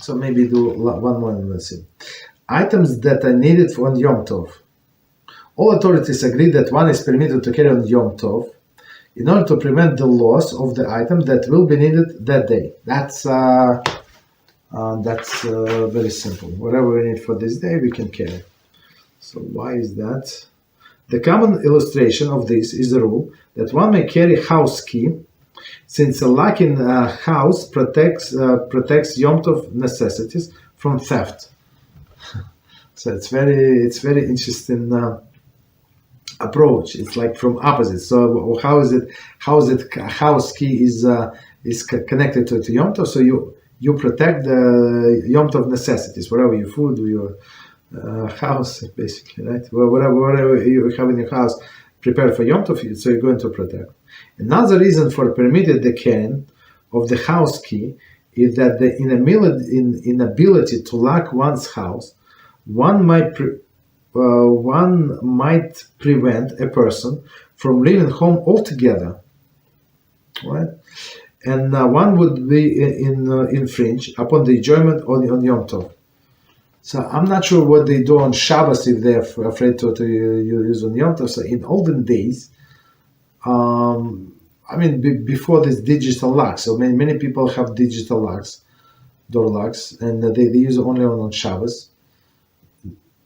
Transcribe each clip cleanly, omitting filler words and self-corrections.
So maybe do one more and let's see. Items that are needed for Yom Tov. All authorities agree that one is permitted to carry on Yom Tov in order to prevent the loss of the item that will be needed that day. That's very simple. Whatever we need for this day, we can carry. So why is that? The common illustration of this is the rule that one may carry house key, since a lock in a house protects Yom Tov necessities from theft. So it's very interesting approach. It's like from opposite. So how is it house key is connected to Yom Tov? So you protect the Yom Tov necessities, whatever your food, your house, basically, right? Whatever you have in your house prepared for Yom Tov, so you're going to protect. Another reason for permitted the carrying of the house key is that the inability to lock one's house, one might prevent a person from leaving home altogether, right? And one would be infringe upon the enjoyment on Yom Tov. So I'm not sure what they do on Shabbos if they're afraid to use on Yom Tov. So in olden days, before this digital locks, so many people have digital locks, door locks, and they use it only on Shabbos.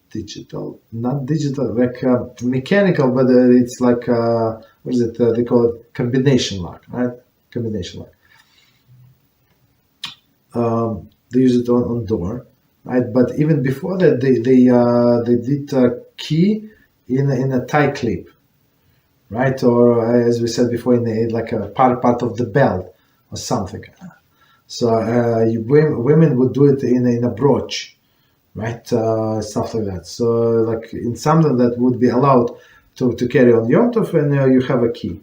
Digital, not digital, like mechanical, but it's like what is it? They call it combination lock, right? Combination lock. They use it on door, right? But even before that, they did a key in a tie clip, right? Or as we said before, in like a part of the belt or something. So women would do it in a brooch. Right, stuff like that. So, like in something that would be allowed to carry on Yom Tov, and you have a key.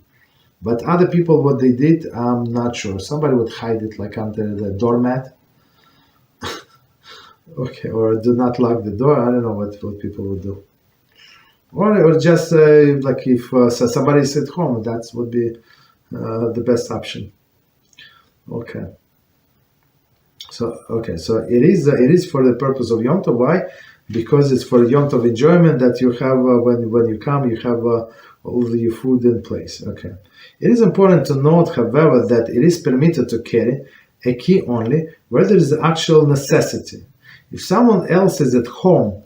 But other people, what they did, I'm not sure. Somebody would hide it like under the doormat. Okay, or do not lock the door. I don't know what people would do. Or just like if somebody is at home, that would be the best option. Okay. So it is for the purpose of Yom Tov. Why? Because it's for Yom Tov enjoyment that you have when you come, you have all your food in place. Okay. It is important to note, however, that it is permitted to carry a key only where there is actual necessity. If someone else is at home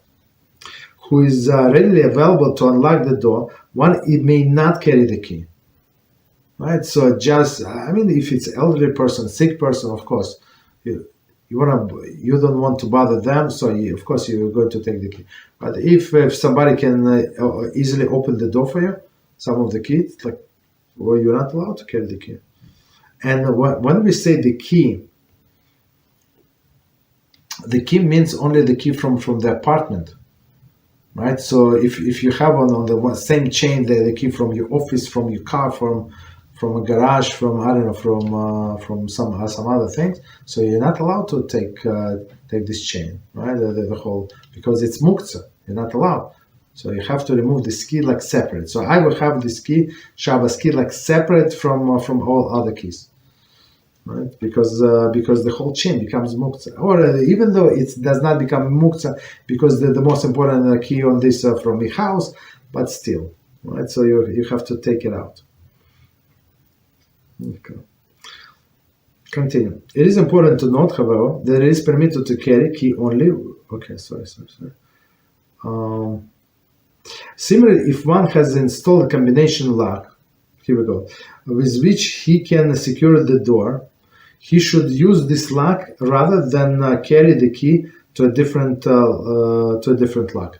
who is readily available to unlock the door, it may not carry the key. Right? So just, if it's elderly person, sick person, of course, you don't want to bother them, so of course you're going to take the key. But if somebody can easily open the door for you, some of the keys, you're not allowed to carry the key. And when we say the key means only the key from the apartment, right? So if you have on the same chain the key from your office, from your car, from a garage, from some other things, so you're not allowed to take this chain, right? The whole, because it's muktzah, you're not allowed. So you have to remove this key like separate. So I will have this key, Shabbos key, like separate from all other keys, right? Because the whole chain becomes muktzah, or even though it does not become muktzah, because the most important key on this from the house, but still, right? So you have to take it out. Okay. Continue. It is important to note, however, that it is permitted to carry key only. Okay, sorry. Similarly, if one has installed a combination lock, here we go, with which he can secure the door, he should use this lock rather than carry the key to a different lock.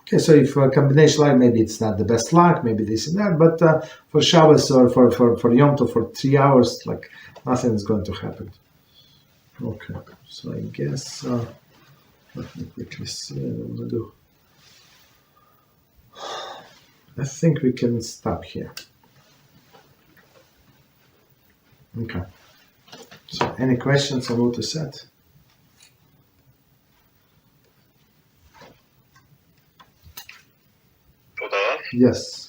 Okay, so if a combination lock, maybe it's not the best lock, maybe this and that, but for Shabbos or for Yom Tov for 3 hours, nothing is going to happen. Okay, so I guess, let me quickly see what I'm going to do. I think we can stop here. Okay, so any questions on what to set? Yes.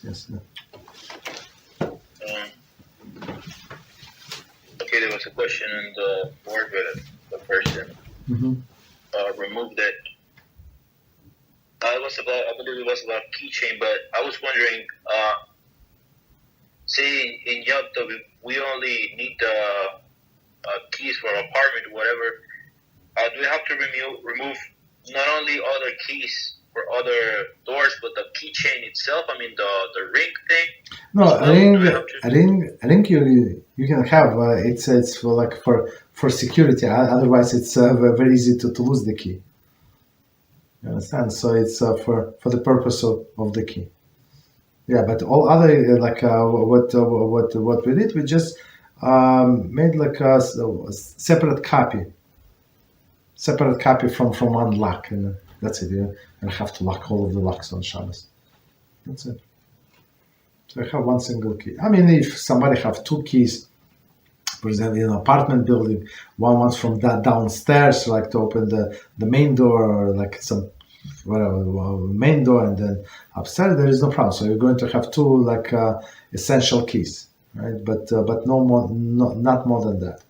Okay, there was a question on the board with the person Mm-hmm. Removed it. It was about, I believe it was about keychain, but I was wondering, say in Yom Tov, we only need the keys for apartment or whatever. Do we have to remove not only other keys for other doors, but the keychain itself? I mean, the ring thing. No, As well? Do we have to? a ring you can have. It's for like for security. Otherwise, it's very easy to lose the key. You understand? So it's for the purpose of the key. Yeah, but all other what we did, we just made like a separate copy from one lock, and that's it. You don't have to lock all of the locks on Shabbos. That's it. So I have one single key. I mean, if somebody have two keys, for example, in an apartment building, one's from that downstairs, like to open the main door, or like some whatever main door, and then upstairs, there is no problem. So you're going to have two like essential keys, right? But no more, not more than that.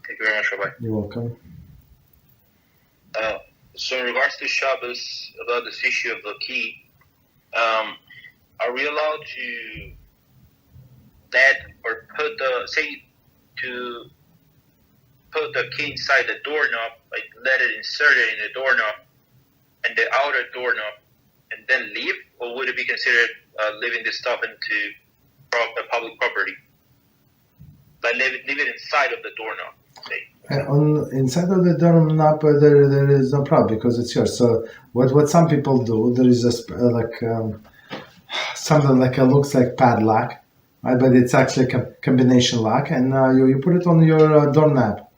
Thank you very much, Rabbi. You're welcome. So in regards to Shabbos, about this issue of the key, are we allowed to put the key inside the doorknob, like let it insert it in the doorknob and the outer doorknob, and then leave, or would it be considered leaving this stuff into public property? Like leave it inside of the doorknob, say. On inside of the doorknob, there is no problem because it's yours. So what some people do, there is something like looks like padlock, right? But it's actually a combination lock, and you put it on your doorknob,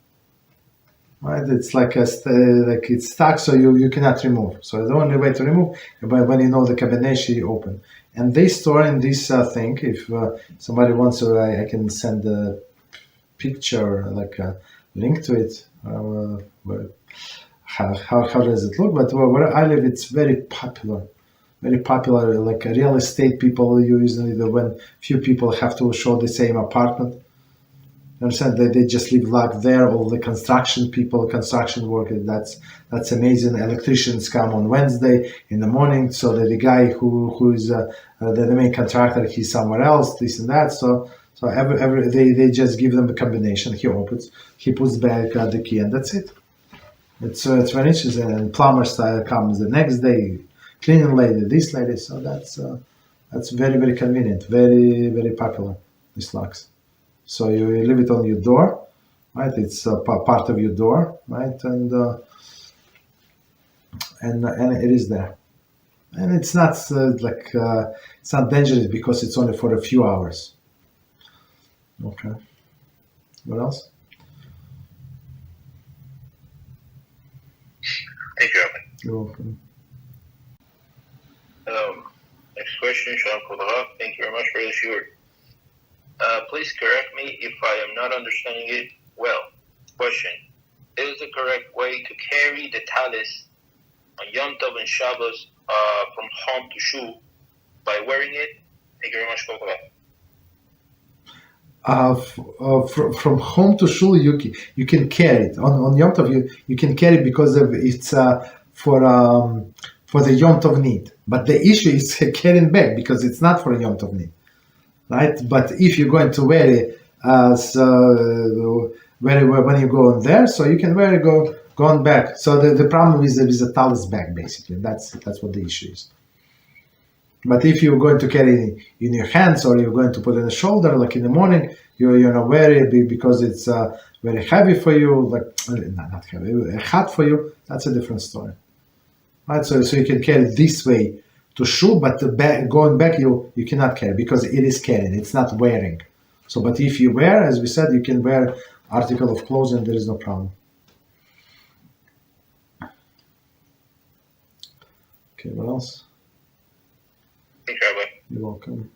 right? It's like like it's stuck, so you cannot remove. So the only way to remove, but when you know the combination, you open. And they store in this thing. If somebody wants to, I can send a picture, like a link to it. How does it look? But where I live, it's very popular. Very popular, like real estate people usually when few people have to show the same apartment. You understand? They just leave lock there. All the construction people, construction workers, that's amazing. Electricians come on Wednesday in the morning, so that the guy who is the main contractor, he's somewhere else, this and that. So every they just give them a combination. He opens, he puts back the key, and that's it. It's very interesting. And plumbers comes the next day, cleaning lady, this lady. So that's very very convenient, very very popular. These locks. So you leave it on your door, right? It's part of your door, right? And it is there. And it's not it's not dangerous because it's only for a few hours. Okay. What else? Thank you, Rabbi. You're welcome. Next question, Shalom Kodalah. Thank you very much for the Shiur. Please correct me if I am not understanding it well. Question: is the correct way to carry the talis on Yom Tov and Shabbos from home to shul by wearing it? Thank you very much, Kodalah. From home to shul, you can carry it on Yom Tov. You can carry it because it's for the Yom Tov need. But the issue is carrying back because it's not for a Yom Tov need, right? But if you're going to wear it when you go on there, so you can wear it going back. So the problem is there is a talis bag basically. That's what the issue is. But if you're going to carry it in your hands or you're going to put it on the shoulder, like in the morning, you're not wear it because it's very heavy for you, like not heavy, hot for you. That's a different story, right? So you can carry it this way to shul, but going back you cannot carry because it is carrying. It's not wearing. So, but if you wear, as we said, you can wear article of clothes and there is no problem. Okay, what else? Thank you, Rabbi. You're welcome.